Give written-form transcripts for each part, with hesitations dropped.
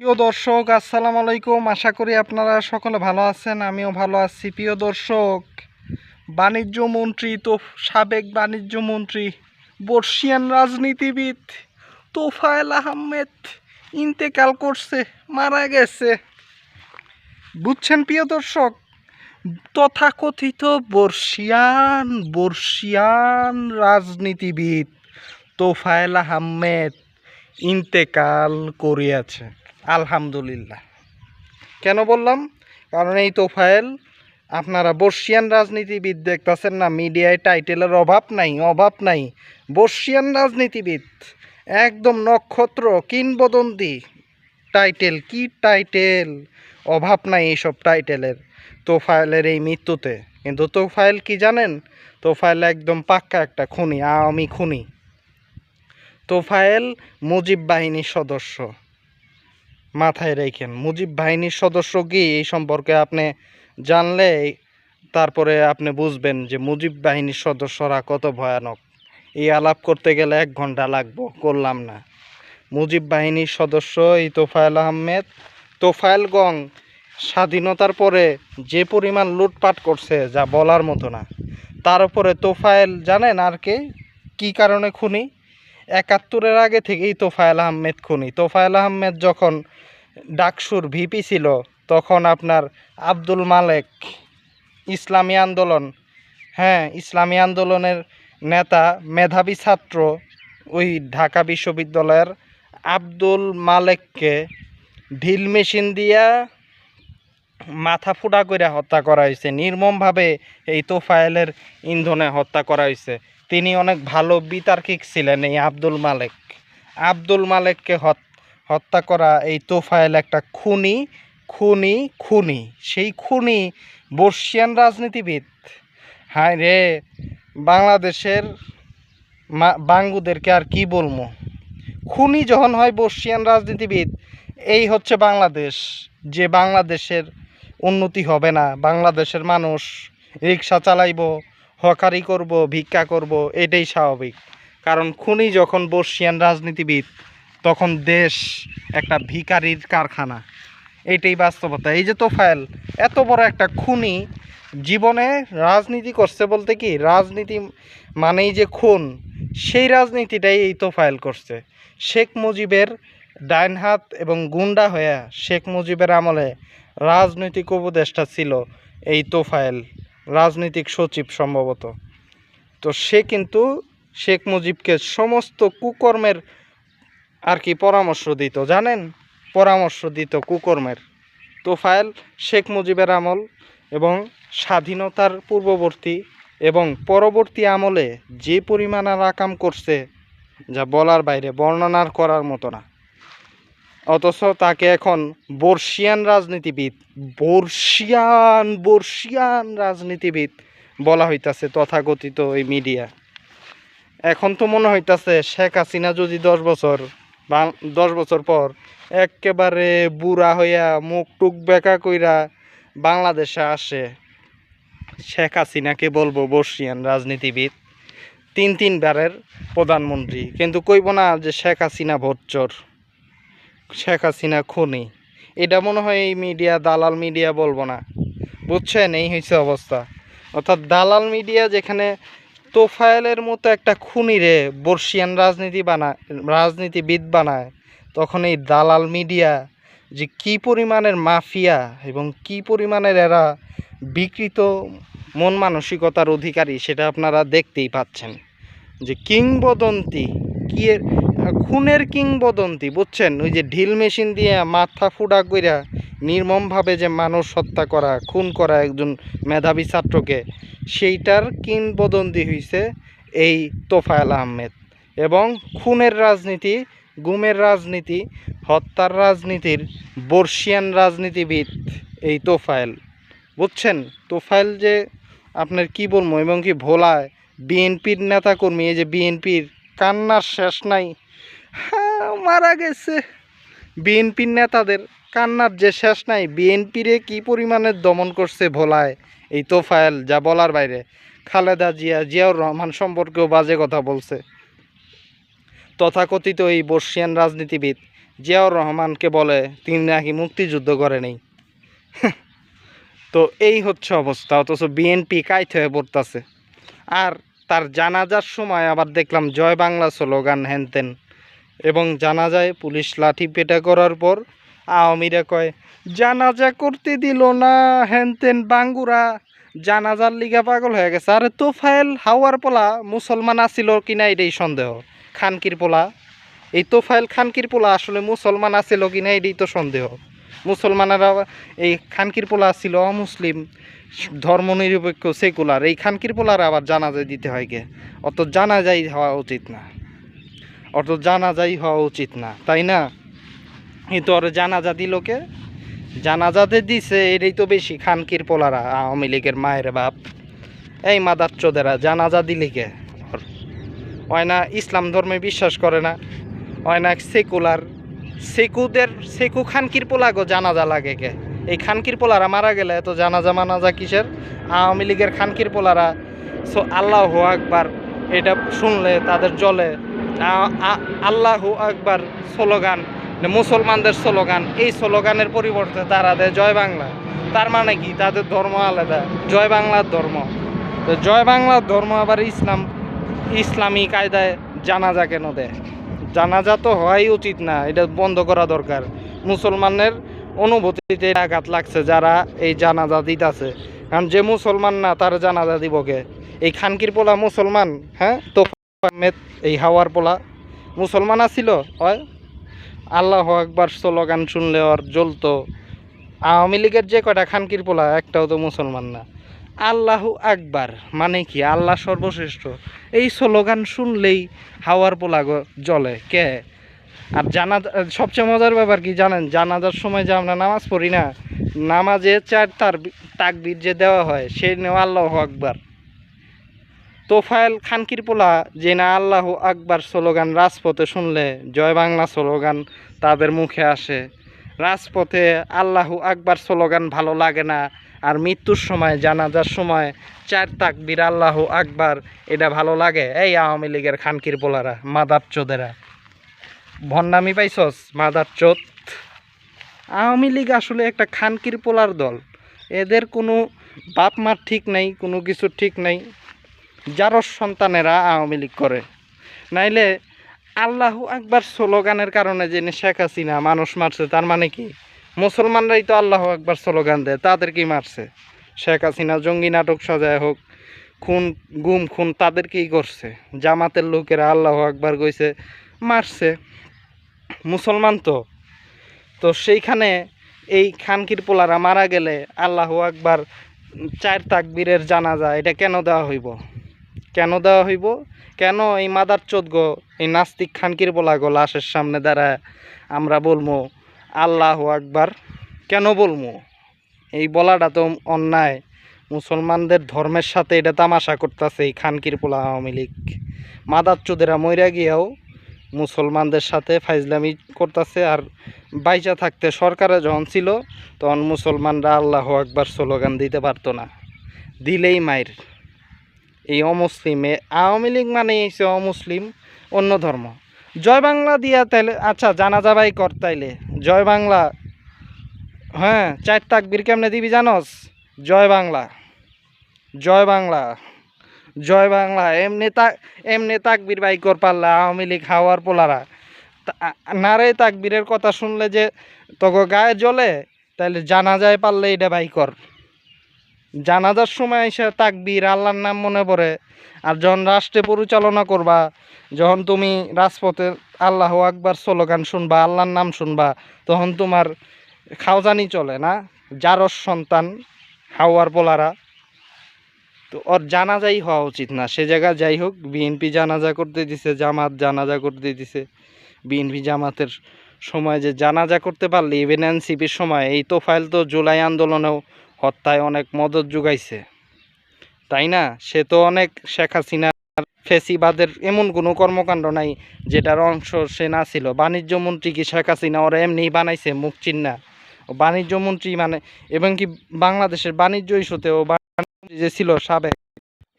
প্রিয় দর্শক, আসসালামু আলাইকুম। আশা করি আপনারা সকলে ভালো আছেন, আমিও ভালো আছি। প্রিয় দর্শক, বাণিজ্য মন্ত্রী তো সাবেক বাণিজ্য মন্ত্রী বর্ষিয়ান রাজনীতিবিদ তোফায়েল আহমেদ ইন্তেকাল করছে, মারা গেছে। বুঝছেন প্রিয় দর্শক, তথাকথিত বর্ষিয়ান রাজনীতিবিদ তোফায়েল আহমেদ ইন্তেকাল করিয়াছে। আলহামদুলিল্লাহ। কেন বললাম? কারণ এই তোফায়েল, আপনারা বর্ষিয়ান রাজনীতিবিদ দেখতেছেন না, মিডিয়ায় টাইটেলের অভাব নাই। বর্ষিয়ান রাজনীতিবিদ, একদম নক্ষত্র, কিংবদন্তি টাইটেল। কি টাইটেল! অভাব নাই এইসব টাইটেলের তোফায়েলের এই মৃত্যুতে। কিন্তু তোফায়েল কি জানেন? তোফায়েল একদম পাক্কা একটা খুনি, আওয়ামী খুনি। তোফায়েল মুজিব বাহিনীর সদস্য, মাথায় রেখেন। মুজিব বাহিনীর সদস্য কি, এই সম্পর্কে আপনি জানলে তারপরে আপনি বুঝবেন যে মুজিব বাহিনীর সদস্যরা কত ভয়ানক। এই আলাপ করতে গেলে 1 ঘন্টা লাগবো, করলাম না। মুজিব বাহিনীর সদস্য এই তোফায়েল আহমেদ। তোফায়েল গং স্বাধীনতার পরে যে পরিমাণ লুটপাট করছে, যা বলার মতো না। তার উপরে তোফায়েল জানেন আর কি কারণে খুনি? 71-এর আগে থেকেই তোফায়েল আহমেদ খুনি। তোফায়েল আহমেদ যখন ডাকসুর ভিপি ছিল, তখন আপনার আব্দুল মালেক ইসলামী আন্দোলনের নেতা, মেধাবী ছাত্র, ওই ঢাকা বিশ্ববিদ্যালয়ের আব্দুল মালেককে ঢিল মেশিন দিয়া মাথা ফুটা করে হত্যা করা হয়েছে নির্মমভাবে। এই তোফায়েলের ইন্ধনে হত্যা করা হয়েছে। তিনি অনেক ভালো বিতার্কিক ছিলেন। এই আব্দুল মালেককে হত্যা করা এই তোফায়েল একটা খুনি। সেই খুনি বর্ষিয়ান রাজনীতিবিদ। হায় রে, বাংলাদেশের বাঙ্গুদেরকে আর কি বলবো। খুনি যখন হয় বর্ষিয়ান রাজনীতিবিদ, এই হচ্ছে বাংলাদেশ। যে বাংলাদেশের উন্নতি হবে না। বাংলাদেশের মানুষ রিক্সা চালাইব, হকারি করব, ভিক্ষা করব, এটাই স্বাভাবিক। কারণ খুনি যখন বর্ষিয়ান রাজনীতিবিদ, তখন দেশ একটা ভিখারির কারখানা। এটাই বাস্তবতা। এই যে তোফায়েল এত বড় একটা খুনি, জীবনে রাজনীতি করছে বলতে কি, রাজনীতি মানেই যে খুন, সেই রাজনীতিটাই এই তোফায়েল করছে। শেখ মুজিবের ডাইন হাত এবং গুন্ডা হয়ে শেখ মুজিবের আমলে রাজনৈতিক উপদেষ্টা ছিল এই তোফায়েল, রাজনৈতিক সচিব সম্ভবত। তো সে কিন্তু শেখ মুজিবকে সমস্ত কুকর্মের আর কি পরামর্শ দিত, জানেন? পরামর্শ দিত কুকর্মের। তোফায়েল শেখ মুজিবের আমল এবং স্বাধীনতার পূর্ববর্তী এবং পরবর্তী আমলে যে পরিমাণ আকাম করছে, যা বলার বাইরে, বর্ণনার করার মতো না। অথচ তাকে এখন বর্ষিয়ান রাজনীতিবিদ বলা হইতাছে তথাকথিত এই মিডিয়া। এখন তো মনে হইতাছে শেখ হাসিনা যদি 10 বছর পর একেবারে বুড়া হইয়া মুখ টুক বেঁকা কইরা বাংলাদেশে আসে, শেখ হাসিনাকে বলবো বর্ষিয়ান রাজনীতিবিদ, 3 বারের প্রধানমন্ত্রী। কিন্তু কইব না যে শেখ হাসিনা ভোটচোর, শেখ হাসিনা খুনি। এটা মনে হয় এই মিডিয়া, দালাল মিডিয়া বলবো না। বুঝছেন? এই হয়েছে অবস্থা। অর্থাৎ দালাল মিডিয়া যেখানে তোফায়েলের মতো একটা খুনিরে বর্ষিয়ান রাজনীতিবিদ বানায়, তখন এই দালাল মিডিয়া যে কি পরিমাণের মাফিয়া এবং কি পরিমাণের এরা বিকৃত মন মানসিকতার অধিকারী, সেটা আপনারা দেখতেই পাচ্ছেন। যে কিংবদন্তি, কি খুনের কিংবদন্তি, বুঝছেন? ওই যে ঢিল মেশিন দিয়ে মাথা ফুটা কইরা নির্মমভাবে যে মানুষ হত্যা করা, খুন করা একজন মেধাবী ছাত্রকে, সেইটার কিংবদন্তি হইছে এই তোফায়েল আহমেদ। এবং খুনের রাজনীতি, গুমের রাজনীতি, হত্যার রাজনীতির বর্ষিয়ান রাজনীতিবিদ এই তোফায়েল। বুঝছেন? তোফায়েল যে আপনার কি বলবো, এবং কি ভোলায় বিএনপির নেতাকর্মী, এই যে বিএনপির কান্নার শেষ নাই। হ্যাঁ, মারা গেছে। বিএনপির নেতাদের কান্নার যে শেষ নাই। বিএনপিরে কি পরিমাণে দমন করছে ভোলায় এই তোফায়েল, যা বলার বাইরে। খালেদা জিয়াউর রহমান সম্পর্কেও বাজে কথা বলছে তথাকথিত এই বর্ষিয়ান রাজনীতিবিদ। জিয়াউর রহমানকে বলে তিনি নাকি মুক্তিযুদ্ধ করে নেই। তো এই হচ্ছে অবস্থা, অথচ বিএনপি কাইট হয়ে পড়তেছে। আর তার জানাজার সময় আবার দেখলাম জয় বাংলা স্লোগান হ্যানতেন, এবং জানাজায় পুলিশ লাঠি পেটা করার পর আওয়ামীরা কয় জানাজা করতে দিল না, হ্যানতেন বাঙ্গুরা জানাজার লিগা পাগল হয়ে গেছে। আরে তোফায়েল হাওয়ার পোলা মুসলমান আসিল কিনা এটাই সন্দেহ। খানকির পোলা, এই তোফায়েল খানকির পোলা আসলে মুসলমান আছিল কিনা এটাই তো সন্দেহ। মুসলমানেরা এই খানকির পোলা ছিল অমুসলিম, ধর্মনিরপেক্ষ সেকুলার, এই খানকির পোলার আবার জানাজা দিতে হয় কে? অত জানাজাই হওয়া উচিত না, অত জানাজাই হওয়া উচিত না, তাই না? কিন্তু ওর জানাজা দিল কে? জানাজাতে দিছে এটাই তো বেশি খানকির পোলারা, আওয়ামী লীগের মায়ের বাপ, এই মাদারচোদেরা জানাজা দিলি কে? হয় না ইসলাম ধর্মে বিশ্বাস করে না, হয় না সেকুলার, সেকু খানকির পোলা গো জানাজা লাগে কে? এই খানকির পোলারা মারা গেলে এত জানাজা মানাজা কিসের? আওয়ামী লীগের খানকির পোলারা আল্লাহু আকবার এটা শুনলে তাদের জ্বলে। আল্লাহু আকবার স্লোগান, মুসলমানদের স্লোগান, এই স্লোগানের পরিবর্তে তারা দেয় জয় বাংলা। তার মানে কি? তাদের ধর্ম আলাদা, জয় বাংলার ধর্ম। তো জয় বাংলার ধর্ম আবার ইসলামী কায়দায় জানাজা কেন দেয়? জানাজা তো হওয়াই উচিত না, এটা বন্ধ করা দরকার। মুসলমানের অনুভূতিতে আঘাত লাগছে যারা এই জানাজা দিতেছে, কারণ যে মুসলমান না তার জানাজা দিব কে? এই খানকির পোলা মুসলমান? হ্যাঁ, তো এই হাওয়ার পোলা মুসলমান আছিল? হয় আল্লাহু আকবার স্লোগান শুনলে ওর জ্বলতো। আওয়ামী লীগের যে কয়টা খানকির পোলা একটাও তো মুসলমান না। আল্লাহু আকবার মানে কি? আল্লাহ সর্বশ্রেষ্ঠ, এই স্লোগান শুনলেই হাওয়ার পোলা জ্বলে কে? আর সবচেয়ে মজার ব্যাপার কি জানেন? জানাজার সময় যে আমরা নামাজ পড়ি না, নামাজে 4 তাকবীর যে দেওয়া হয় সে নেওয়া আল্লাহু আকবার। তোফায়েল খানকির পোলা যে না আল্লাহু আকবার স্লোগান রাজপথে শুনলে জয় বাংলা স্লোগান তাদের মুখে আসে, রাজপথে আল্লাহু আকবার স্লোগান ভালো লাগে না, আর মৃত্যুর সময় জানাজার সময় 4 তাকবীর আল্লাহু আকবার এটা ভালো লাগে। এই আওয়ামী লীগের খানকির পোলারা মাদারচোদেরা, ভণ্ডামি পাইছস মাদারচোদ। আওয়ামী লীগ আসলে একটা খানকির পোলার দল, এদের কোনো বাপ মার ঠিক নাই, কোনো কিছু ঠিক নাই, যারও সন্তানেরা আওয়ামী লীগ করে। নাইলে আল্লাহু আকবার স্লোগানের কারণে যে শেখ হাসিনা মানুষ মারছে, তার মানে কি? মুসলমানরাই তো আল্লাহু আকবার স্লোগান দেয়, তাদের কি মারছে? শেখ হাসিনা জঙ্গি নাটক সাজায় হোক, খুন গুম খুন তাদেরকেই করছে, জামাতের লোকেরা আল্লাহু আকবার কইছে মারছে, মুসলমান তো। তো সেইখানে এই খানকির পোলারা মারা গেলে আল্লাহু আকবার 4 তাকবীরের জানাজা এটা কেন দেওয়া হইব? কেন দেওয়া হইব? কেন এই মাদারচোদ গো, এই নাস্তিক খানকির পোলা গো লাশের সামনে দাঁড়ায় আমরা বলবো আল্লাহু আকবার? কেন বলবো? এই বলাটা তো অন্যায়। মুসলমানদের ধর্মের সাথে এটা তামাশা করতেছে এই খানকির পোলা আওয়ামী লীগ। মাদারচোদেরা মইরা গিয়েও মুসলমানদের সাথে ফাইজলামি করতেছে। আর বাইচা থাকতে সরকারে যখন ছিল তখন মুসলমানরা আল্লাহু আকবার স্লোগান দিতে পারতো না, দিলেই মাইর। এই অমুসলিম, আওয়ামী লীগ মানে হচ্ছে অমুসলিম, অন্য ধর্ম। জয় বাংলা দিয়া তাইলে আচ্ছা জানাজা বাই কর, তাইলে জয় বাংলা। হ্যাঁ, 4 তাকবীর কেমনে দিবি জানস? জয় বাংলা, জয় বাংলা, জয় বাংলা, এমনি তাকবীর বাই কর পারলে আওয়ামী লীগ হাওয়ার পোলারা। নারে তাকবীরের কথা শুনলে যে তোকে গায়ে জ্বলে, তাইলে জানাজায় পারলে এটা বাই কর। জানাজার সময় এসে তাকবীর আল্লাহর নাম মনে পড়ে, আর যখন রাষ্ট্রে পরিচালনা করবা, যখন তুমি রাজপথে আল্লাহু আকবার স্লোগান শুনবা, আল্লাহর নাম শুনবা, তখন তোমার খাওজানি চলে না? জারস সন্তান হাওয়ার পোলারা। তো ওর জানাজাই হওয়া উচিত না সে জায়গায়। যাই হোক, বিএনপি জানাজা করতে দিছে, জামাত জানাজা করতে দিছে। বিএনপি জামাতের সময় যে জানাজা করতে পারলে, ইভেন এনসিপির সময় এই তোফায়েল তো জুলাই আন্দোলনেও হত্যায় অনেক মদত যোগাইছে, তাই না? সে তো অনেক শেখ হাসিনার ফেসিবাদের এমন কোনো কর্মকাণ্ড নাই যেটার অংশ সে না ছিল। বাণিজ্য মন্ত্রী কি শেখ হাসিনা ওরা এমনিই বানাইছে মুখ চিন্না? বাণিজ্য মন্ত্রী মানে, এবং কি বাংলাদেশের বাণিজ্য ইস্যুতেও যে ছিল সাবেক,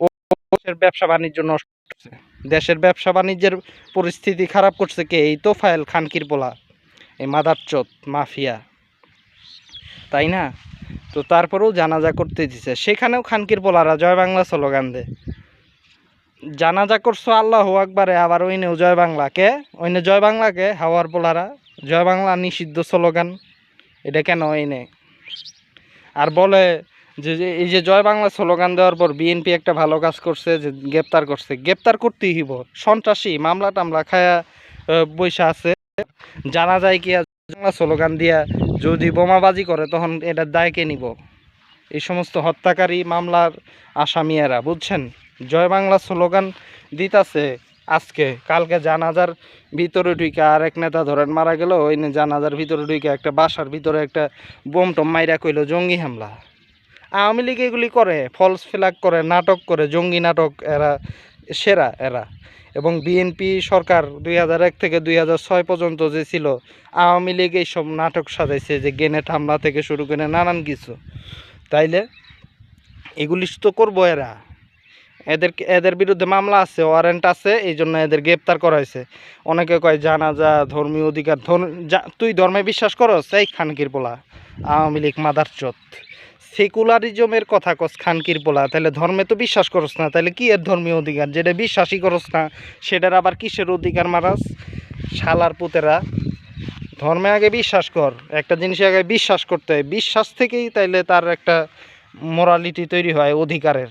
ও দেশের ব্যবসা বাণিজ্য নষ্ট করছে, দেশের ব্যবসা বাণিজ্যের পরিস্থিতি খারাপ করছে কে? এই তোফায়েল খানকির পোলা, এই মাদারচোদ মাফিয়া, তাই না? তো তারপরেও জানাজা করতে দিছে, সেখানেও খানকির পোলারা জয় বাংলা স্লোগান দে। জানাজা করছো আল্লাহু আকবারে, আবার ওইনেও জয় বাংলা। কে ওইনে জয় বাংলা? কে হাওয়ার পোলারা জয় বাংলা নিষিদ্ধ স্লোগান, এটা কেন ওইনে? আর বলে যে এই যে জয় বাংলা স্লোগান দেওয়ার পর বিএনপি একটা ভালো কাজ করছে, যে গ্রেপ্তার করছে। গ্রেপ্তার করতেই হইব, সন্ত্রাসী মামলা টামলা খায়া বৈশা আছে। জানা যায় কি বাংলা স্লোগান দিয়া যদি বোমাবাজি করে তখন এটার দায় কে নিব? এই সমস্ত হত্যাকারী মামলার আসামিয়েরা, বুঝছেন? জয় বাংলা স্লোগান দিতাছে আজকে, কালকে জানাজার ভিতরে ঢুইকা আর এক নেতা ধরেন মারা গেল, ওই জানাজার ভিতরে ঢুইকা একটা বাসার ভিতরে একটা বোম টম মাইরা কইল জঙ্গি হামলা। আওয়ামী লীগ এগুলি করে, ফলস ফ্ল্যাগ করে, নাটক করে, জঙ্গি নাটক এরা সেরা এরা। এবং বিএনপি সরকার 2001 থেকে 2006 পর্যন্ত যে ছিল, আওয়ামী লীগ এইসব নাটক সাজাইছে, যে গ্রেনেড হামলা থেকে শুরু করে নানান কিছু। তাইলে এগুলি তো করবো এরা, এদের বিরুদ্ধে মামলা আছে, ওয়ারেন্ট আছে, এই জন্য এদের গ্রেপ্তার করা হয়েছে। অনেকে কয় জানাজা ধর্মীয় অধিকার, তুই ধর্মে বিশ্বাস করস? এই খানকির পোলা আওয়ামী লীগ মাদারচোদ, সেকুলারিজমের কথা কস খানকির পোলা, তাহলে ধর্মে তো বিশ্বাস করস না, তাহলে কি এর ধর্মীয় অধিকার? যেটা বিশ্বাসই করস না সেটার আবার কিসের অধিকার মারাস? শালার পুতেরা, ধর্মে আগে বিশ্বাস কর, একটা জিনিসে আগে বিশ্বাস করতে হয়, বিশ্বাস থেকেই তাইলে তার একটা মোরালিটি তৈরি হয় অধিকারের।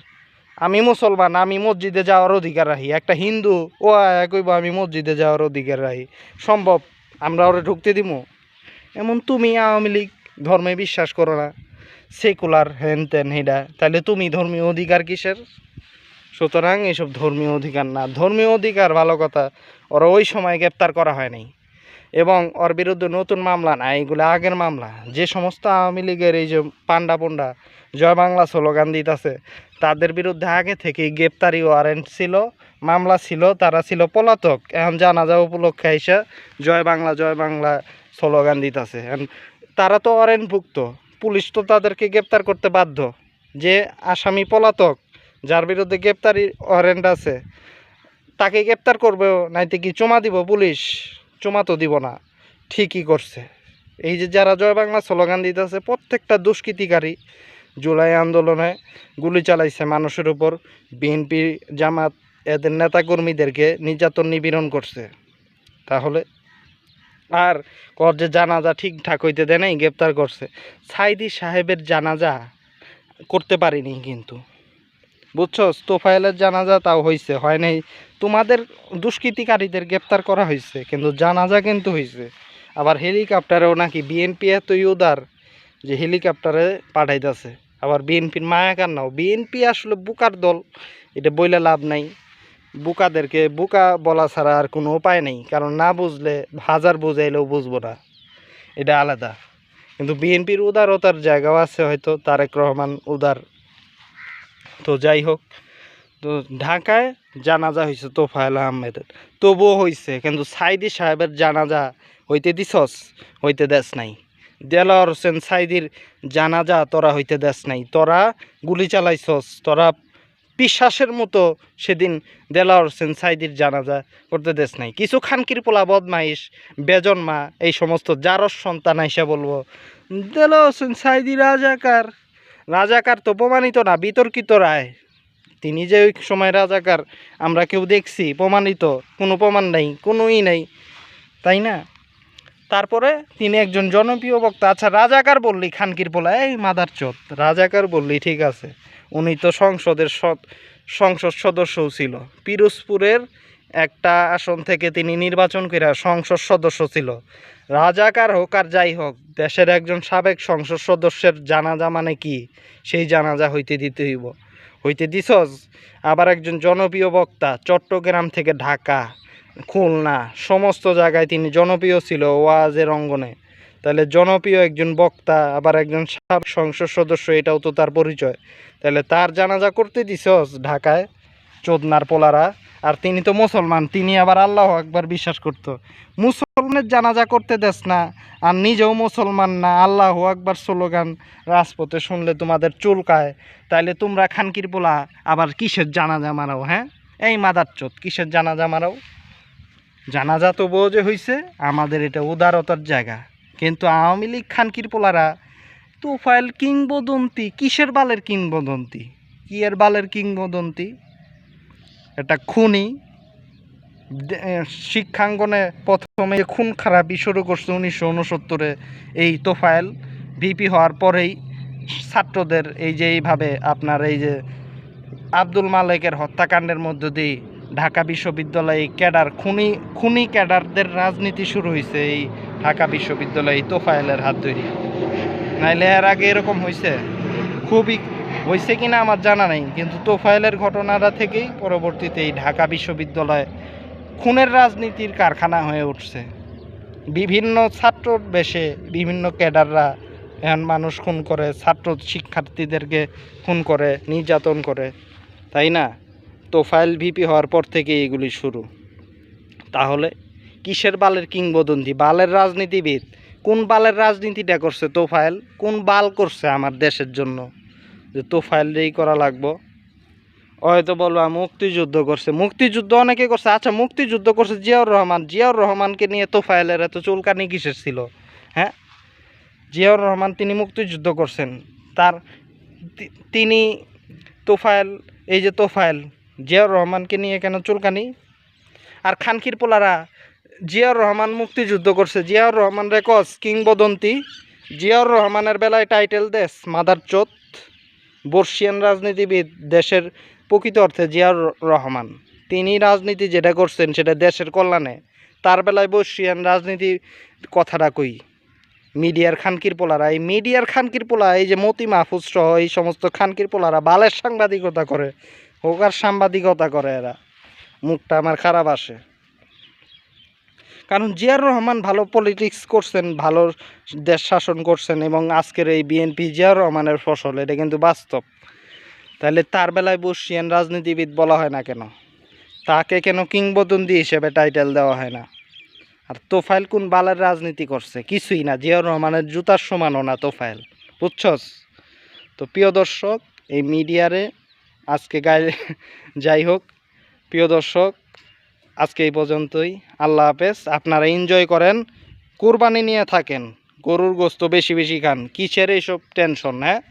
আমি মুসলমান, আমি মসজিদে যাওয়ার অধিকার রাখি, একটা হিন্দু ও কইব আমি মসজিদে যাওয়ার অধিকার রাখি, সম্ভব? আমরা ওরা ঢুকতে দিব? এমন তুমি আওয়ামী লীগ ধর্মে বিশ্বাস করো না, সেকুলার হেন তেন হেডা, তাহলে তুমি ধর্মীয় অধিকার কিসের? সুতরাং এইসব ধর্মীয় অধিকার না, ধর্মীয় অধিকার ভালো কথা, ওরা ওই সময় গ্রেপ্তার করা হয় নাই, এবং ওর বিরুদ্ধে নতুন মামলা না, এইগুলো আগের মামলা। যে সমস্ত আওয়ামী লীগের এই যে পান্ডা পন্ডা জয় বাংলা স্লোগান দিতেছে, তাদের বিরুদ্ধে আগে থেকেই গ্রেপ্তারি ওয়ারেন্ট ছিল, মামলা ছিল, তারা ছিল পলাতক। এখন জানাজা উপলক্ষে এসে জয় বাংলা স্লোগান দিতেছে। তারা তো ওয়ারেন্টভুক্ত, পুলিশ তো তাদেরকে গ্রেপ্তার করতে বাধ্য। যে আসামি পলাতক, যার বিরুদ্ধে গ্রেপ্তারি ওয়ারেন্ট আছে, তাকে গ্রেপ্তার করবেও, নাইতে কি চুমা দিব পুলিশ? চুমা তো দিব না। ঠিকই করছে। এই যে যারা জয় বাংলা স্লোগান দিতেছে, প্রত্যেকটা দুষ্কৃতিকারী জুলাই আন্দোলনে গুলি চালাইছে মানুষের উপর, বিএনপি জামাত এদের নেতাকর্মীদেরকে নির্যাতন নিপীড়ন করছে। তাহলে আর কর যে জানাজা ঠিকঠাক হইতে দেয় নাই, গ্রেপ্তার করছে। সাইদি সাহেবের জানাজা করতে পারিনি কিন্তু, বুঝছো? তোফায়েলের জানাজা তাও হয়েছে, হয় নাই। তোমাদের দুষ্কৃতিকারীদের গ্রেপ্তার করা হয়েছে, কিন্তু জানাজা কিন্তু হয়েছে। আবার হেলিকপ্টারেও নাকি বিএনপি এতই উদার যে হেলিকপ্টারে পাঠাইতেছে। আবার বিএনপির মায়া কান্নাও, বিএনপি আসলে বুকার দল, এটা বইলে লাভ নাই। বুকাদেরকে বুকা বলা ছাড়া আর কোনো উপায় নেই, কারণ না বুঝলে হাজার বুঝাইলেও বুঝবো না, এটা আলাদা। কিন্তু বিএনপির উদারতার জায়গাও আছে, হয়তো তারেক রহমান উদার। তো যাই হোক, তো ঢাকায় জানাজা হয়েছে তোফায়েল আহমেদের, তবুও হয়েছে, কিন্তু সাইদি সাহেবের জানাজা হইতে দিছস? হইতে দেশ নাই। দেলোয়ার হোসেন সাইদির জানাজা তোরা হইতে দেশ নাই, তোরা গুলি চালাইছস, তোরা বিশ্বাসের মতো সেদিন দেলোয়ার হোসেন সাইদির জানাজা করতে দেশ নাই। কিছু খানকির পোলা বদমাইশ বেজন্মা এই সমস্ত জারস সন্তান আইসা বলবো দেলোয়ার হোসেন সাইদি রাজাকার। রাজাকার তো প্রমাণিত না, বিতর্কিত রায়। তিনি যে ওই সময় রাজাকার আমরা কেউ দেখছি? প্রমাণিত কোনো প্রমাণ নাই, কোনোই নাই, তাই না? তারপরে তিনি একজন জনপ্রিয় বক্তা। আচ্ছা, রাজাকার বললি খানকির পোলা, এই মাদারচোদ, রাজাকার বললি ঠিক আছে, উনি তো সংসদ সদস্যও ছিল। পিরোজপুরের একটা আসন থেকে তিনি নির্বাচন করে সংসদ সদস্য ছিল। রাজাকার হোক আর যাই হোক, দেশের একজন সাবেক সংসদ সদস্যের জানাজা মানে কি? সেই জানাজা হইতে দিতে হইব। হইতে দিছস? আবার একজন জনপ্রিয় বক্তা, চট্টগ্রাম থেকে ঢাকা, খুলনা, সমস্ত জায়গায় তিনি জনপ্রিয় ছিল ওয়াজের অঙ্গনে। তাহলে জনপ্রিয় একজন বক্তা, আবার একজন সাবেক সংসদ সদস্য, এটাও তো তার পরিচয়। তাহলে তার জানাজা করতে দিছস ঢাকায়, চোদনার পোলারা। আর তিনি তো মুসলমান, তিনি আবার আল্লাহ আকবার বিশ্বাস করত। মুসলমানের জানাজা করতে দেস না, আর নিজেও মুসলমান না, আল্লাহ আকবার স্লোগান রাজপথে শুনলে তোমাদের চুলকায়। তাইলে তোমরা খানকির পোলা আবার কিসের জানাজা মারাও? হ্যাঁ, এই মাদারচোদ, কিসের জানাজা মারাও? জানাজা তবুও যে হয়েছে, আমাদের এটা উদারতার জায়গা। কিন্তু আওয়ামী লীগ খানকির পোলারা তোফায়েল কিংবদন্তি, কিসের বালের কিংবদন্তি, কি এর বালের কিংবদন্তি? এটা খুনি, শিক্ষাঙ্গনে প্রথমে খুন খারাপি শুরু করছে 1969-এ এই তোফায়েল। ভিপি হওয়ার পরেই ছাত্রদের এই যে এইভাবে আপনার এই যে আব্দুল মালেকের হত্যাকাণ্ডের মধ্য দিয়ে ঢাকা বিশ্ববিদ্যালয়ে ক্যাডার খুনি ক্যাডারদের রাজনীতি শুরু হয়েছে এই ঢাকা বিশ্ববিদ্যালয়ে তোফায়েলের হাত ধরে। নাইলে এর আগে এরকম হয়েছে? খুবই হয়েছে কিনা আমার জানা নেই, কিন্তু তোফায়েলের ঘটনাটা থেকেই পরবর্তীতে এই ঢাকা বিশ্ববিদ্যালয় খুনের রাজনীতির কারখানা হয়ে উঠছে। বিভিন্ন ছাত্রর বেশে বিভিন্ন ক্যাডাররা এখন মানুষ খুন করে, ছাত্র শিক্ষার্থীদেরকে খুন করে, নির্যাতন করে, তাই না? তোফায়েল ভিপি হওয়ার পর থেকে এগুলি শুরু। তাহলে কিসের বালের কিংবদন্তি, বালের রাজনীতিবিদ? কোন বালের রাজনীতিটা করছে তোফায়েল? কোন বাল করছে আমার দেশের জন্য যে তোফায়েলটাই করা লাগবো? হয়তো বলবা মুক্তিযুদ্ধ করছে, মুক্তিযুদ্ধ অনেকে করছে। আচ্ছা, মুক্তিযুদ্ধ করছে জিয়াউর রহমান, জিয়াউর রহমানকে নিয়ে তোফায়েলের এত চুলকানি কিসের ছিল? হ্যাঁ, জিয়াউর রহমান তিনি মুক্তিযুদ্ধ করছেন, তার তিনি তোফায়েল, এই যে তোফায়েল জিয়াউর রহমানকে নিয়ে কেন চুলকানি? আর খানকির পোলারা জিয়াউর রহমান মুক্তিযুদ্ধ করছে, জিয়াউর রহমান রেকর্ডস কিংবদন্তি, জিয়াউর রহমানের বেলায় টাইটেল দেশ মাদার চোত, বর্ষিয়ান রাজনীতিবিদ দেশের প্রকৃত অর্থে জিয়াউর রহমান। তিনি রাজনীতি যেটা করছেন সেটা দেশের কল্যাণে, তার বেলায় বর্ষিয়ান রাজনীতি কথাটা কই? মিডিয়ার খানকির পোলারা, এই মিডিয়ার খানকির পোলা, এই যে মতি মাহফুজ সহ এই সমস্ত খানকির পোলারা বালের সাংবাদিকতা করে, হোকার সাংবাদিকতা করে এরা। মুখটা আমার খারাপ আসে, কারণ জিয়াউর রহমান ভালো পলিটিক্স করছেন, ভালো দেশ শাসন করছেন, এবং আজকের এই বিএনপি জিয়াউর রহমানের ফসল, এটা কিন্তু বাস্তব। তাহলে তার বেলায় বর্ষিয়ান রাজনীতিবিদ বলা হয় না কেন? তাকে কেন কিংবদন্তি হিসেবে টাইটেল দেওয়া হয় না? আর তোফায়েল কোন বালের রাজনীতি করছে? কিছুই না, জিয়াউর রহমানের জুতার সমানও না তোফায়েল, বুঝছস? তো প্রিয় দর্শক, এই মিডিয়ারে আজকে গায়ে যাই হোক, প্রিয় দর্শক, আজকে এই পর্যন্তই। আল্লাহ হাফেজ। আপনারা এনজয় করেন, কুরবানি নিয়ে থাকেন, গরুর গোস্ত বেশি বেশি খান, কিসের এইসব টেনশন? হ্যাঁ।